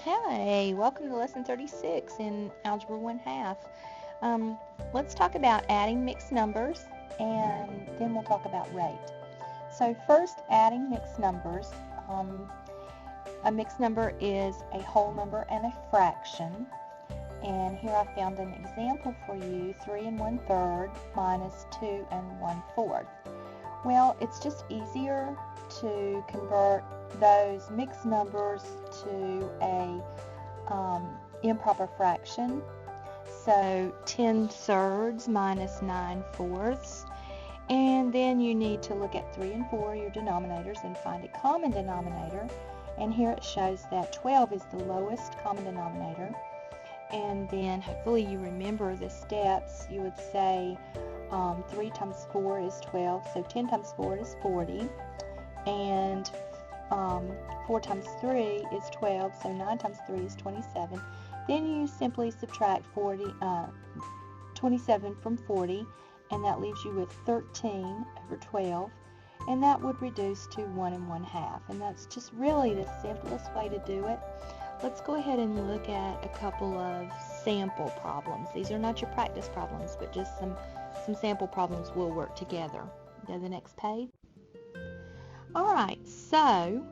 Hey, welcome to lesson 36 in Algebra 1/2. Let's talk about adding mixed numbers, and then we'll talk about rate. So first, adding mixed numbers. A mixed number is a whole number and a fraction. And here I found an example for you, 3 1/3 minus 2 1/4. Well, it's just easier to convert those mixed numbers to a improper fraction. So 10 thirds minus 9 fourths. And then you need to look at 3 and 4, your denominators, and find a common denominator. And here it shows that 12 is the lowest common denominator. And then hopefully you remember the steps. You would say 3 times 4 is 12, so 10 times 4 is 40. And 4 times 3 is 12, so 9 times 3 is 27. Then you simply subtract 27 from 40, and that leaves you with 13 over 12, and that would reduce to 1 1/2. And that's just really the simplest way to do it. Let's go ahead and look at a couple of sample problems. These are not your practice problems, but just some sample problems will work together. Go to the next page. Alright, so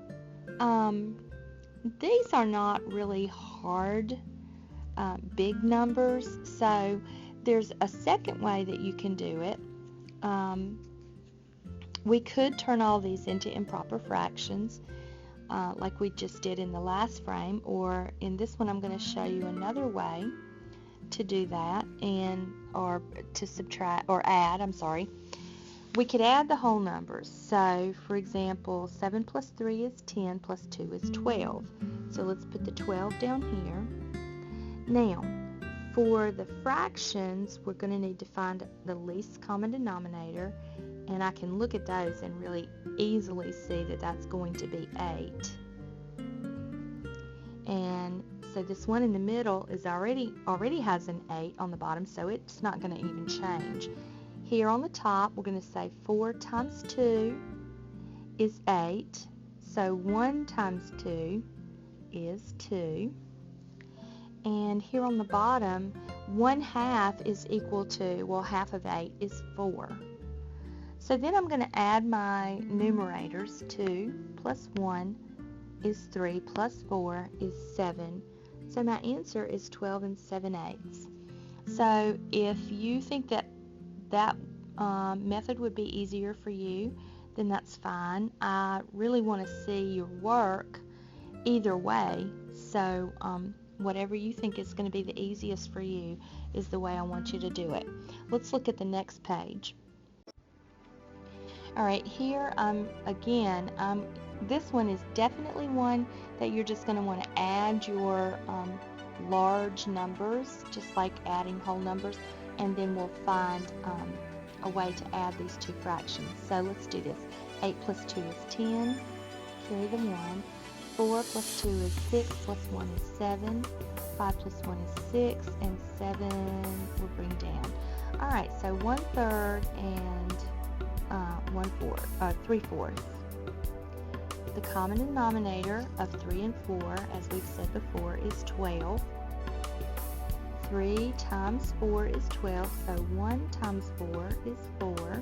these are not really hard big numbers, so there's a second way that you can do it. We could turn all these into improper fractions like we just did in the last frame, or in this one I'm going to show you another way to do that, or to subtract or add, we could add the whole numbers. So for example, 7 plus 3 is 10 plus 2 is 12. So let's put the 12 down here. Now for the fractions, we're going to need to find the least common denominator, and I can look at those and really easily see that that's going to be 8. And so this one in the middle is already has an 8 on the bottom, so it's not going to even change. Here on the top, we're going to say 4 times 2 is 8, so 1 times 2 is 2. And here on the bottom, 1/2 is equal to, well, half of 8 is 4. So then I'm going to add my numerators. 2 plus 1 is 3 plus 4 is 7. So my answer is 12 7/8. So if you think that method would be easier for you, then that's fine. I really want to see your work either way. So whatever you think is going to be the easiest for you is the way I want you to do it. Let's look at the next page. Alright, here this one is definitely one that you're just going to want to add your large numbers, just like adding whole numbers, and then we'll find a way to add these two fractions. So let's do this. 8 plus 2 is 10, carry the 1. 4 plus 2 is 6, plus 1 is 7. 5 plus 1 is 6, and 7 will bring down. Alright, so 1/3 and 3/4. The common denominator of 3 and 4, as we've said before, is 12. 3 times 4 is 12, so 1 times 4 is 4.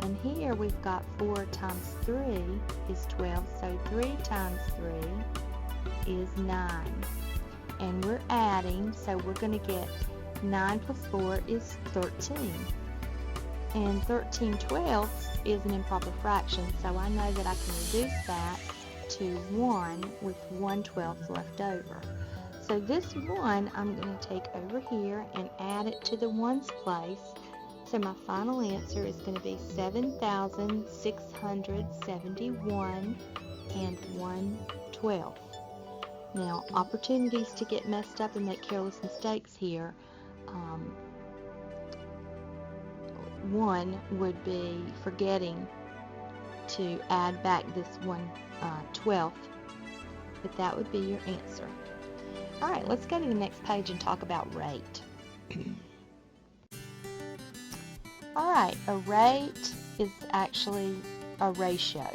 And here we've got 4 times 3 is 12, so 3 times 3 is 9. And we're adding, so we're going to get 9 plus 4 is 13. And 13/12 is an improper fraction, so I know that I can reduce that to 1 with 1/12 left over. So this 1 I'm going to take over here and add it to the ones place. So my final answer is going to be 7,671 and 1/12. Now, opportunities to get messed up and make careless mistakes here. One would be forgetting to add back this 1/12, but that would be your answer. Alright, let's go to the next page and talk about rate. Alright, a rate is actually a ratio.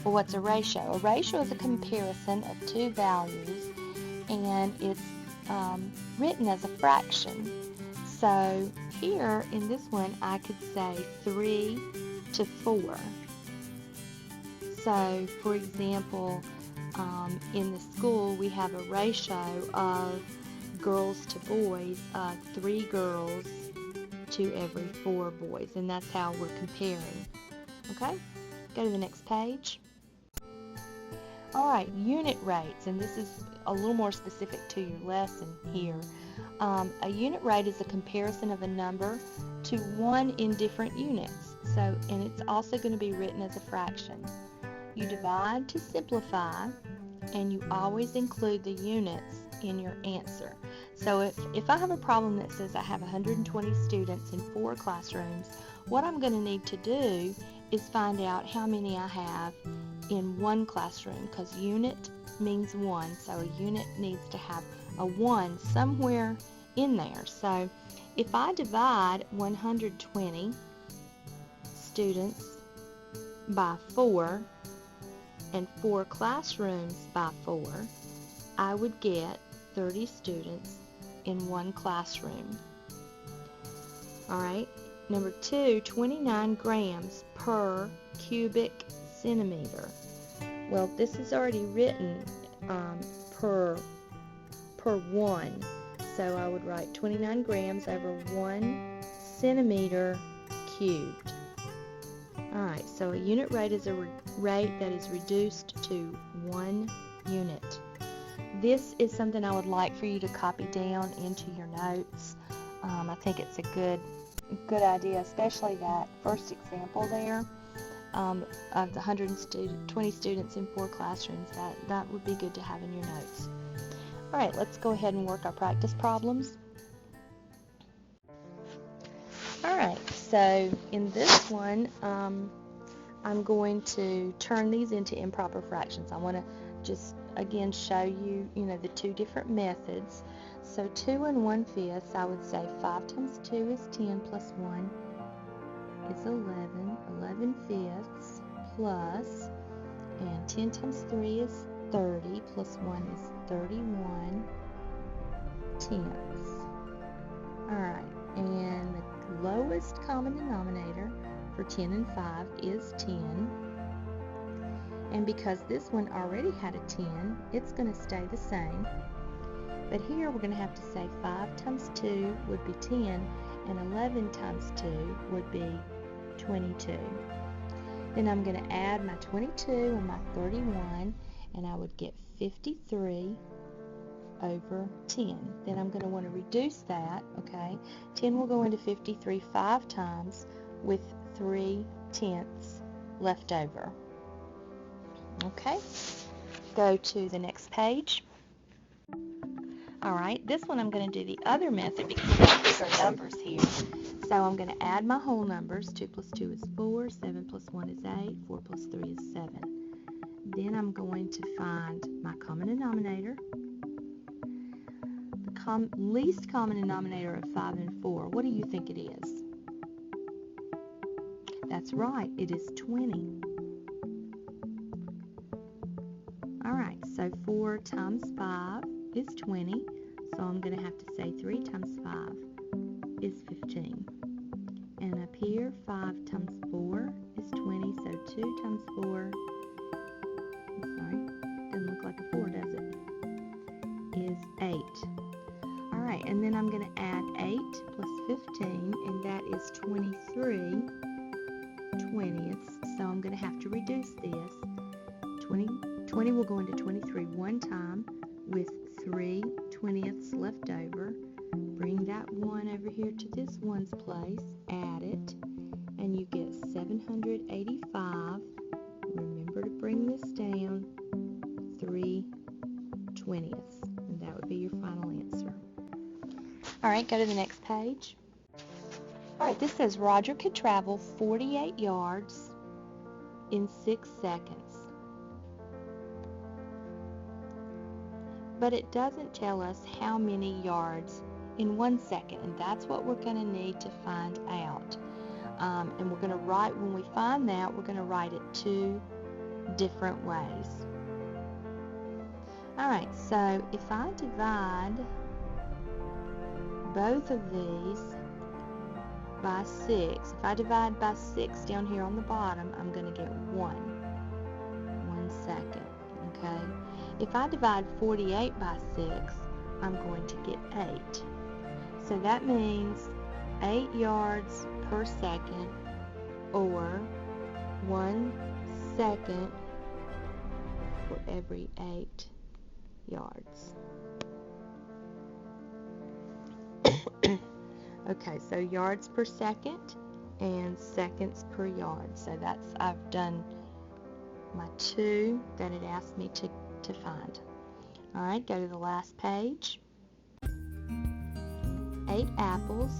Well, what's a ratio? A ratio is a comparison of two values, and it's written as a fraction. So here in this one, I could say 3 to 4. So, for example, in the school, we have a ratio of girls to boys of 3 girls to every 4 boys, and that's how we're comparing. Okay, go to the next page. Alright, unit rates, and this is a little more specific to your lesson here. A unit rate is a comparison of a number to one in different units. So, and it's also going to be written as a fraction. You divide to simplify, and you always include the units in your answer. So if I have a problem that says I have 120 students in 4 classrooms, what I'm going to need to do is find out how many I have in one classroom, because unit means 1, so a unit needs to have a 1 somewhere in there. So if I divide 120 students by 4 and 4 classrooms by 4, I would get 30 students in one classroom. Alright, number 2, 29 grams per cubic centimeter. Well, this is already written per 1, so I would write 29 grams over 1 centimeter cubed. Alright, so a unit rate is a rate that is reduced to 1 unit. This is something I would like for you to copy down into your notes. I think it's a good idea, especially that first example there of the 120 students in 4 classrooms. That would be good to have in your notes. Alright, let's go ahead and work our practice problems. Alright, so in this one, I'm going to turn these into improper fractions. I want to just again show you, the 2 different methods. So 2 1/5, I would say 5 times 2 is 10 plus 1 is 11. 11 fifths plus, and 10 times 3 is 30 plus 1 is 31 tenths. Alright, and the lowest common denominator for 10 and 5 is 10. And because this one already had a 10, it's going to stay the same. But here we're going to have to say 5 times 2 would be 10, and 11 times 2 would be 22. Then I'm going to add my 22 and my 31, and I would get 53 over 10. Then I'm going to want to reduce that, okay? 10 will go into 53 5 times with 3 tenths left over. Okay, go to the next page. Alright, this one I'm going to do the other method because I have bigger numbers here. So I'm going to add my whole numbers. 2 plus 2 is 4, 7 plus 1 is 8, 4 plus 3 is 7. Then I'm going to find my common denominator. The least common denominator of 5 and 4, what do you think it is? That's right, it is 20. Alright, so 4 times 5 is 20, so I'm going to have to say 3 times 5 is 15. And up here, 5 times 4 is 20, so 2 times 4, doesn't look like a 4, does it? Is 8. Alright, and then I'm going to add 8 plus 15, and that is 23 twentieths, so I'm going to have to reduce this. 20 will go into 23 one time with 3 twentieths left over. Bring that 1 over here to this 1's place, add it, and you get 785. Remember to bring this down 3 twentieths, and that would be your final answer. Alright, go to the next page. Alright, this says Roger could travel 48 yards in 6 seconds. But it doesn't tell us how many yards in 1 second, and that's what we're going to need to find out. And we're going to write, when we find that, we're going to write it 2 different ways. Alright, so if I divide both of these by 6, if I divide by 6 down here on the bottom, I'm going to get 1 second, okay? If I divide 48 by 6, I'm going to get 8. So that means 8 yards per second, or 1 second for every 8 yards. Okay, so yards per second and seconds per yard. So that's, I've done my 2 that it asked me to find. Alright, go to the last page. 8 apples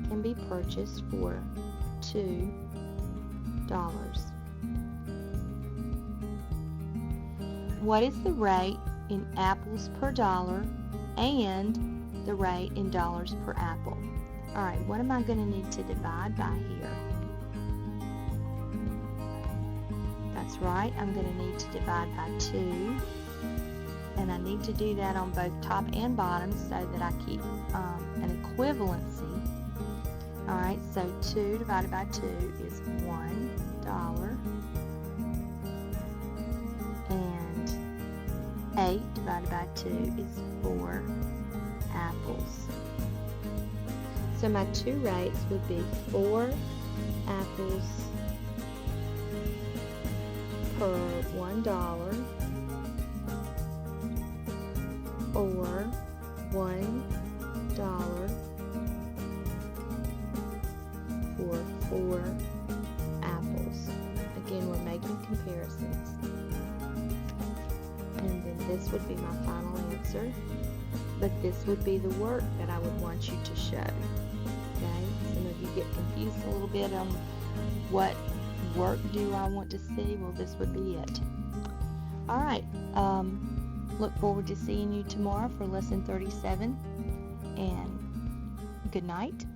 can be purchased for $2. What is the rate in apples per dollar and the rate in dollars per apple? Alright, what am I going to need to divide by here? That's right, I'm going to need to divide by 2. And I need to do that on both top and bottom so that I keep an equivalency. Alright, so 2 divided by 2 is $1. And 8 divided by 2 is 4 apples. So my 2 rates would be 4 apples per $1, or $1 for 4 apples. Again, we're making comparisons. And then this would be my final answer. But this would be the work that I would want you to show. Okay? Some of you get confused a little bit on what work do I want to see. Well, this would be it. Alright. Look forward to seeing you tomorrow for lesson 37. And good night.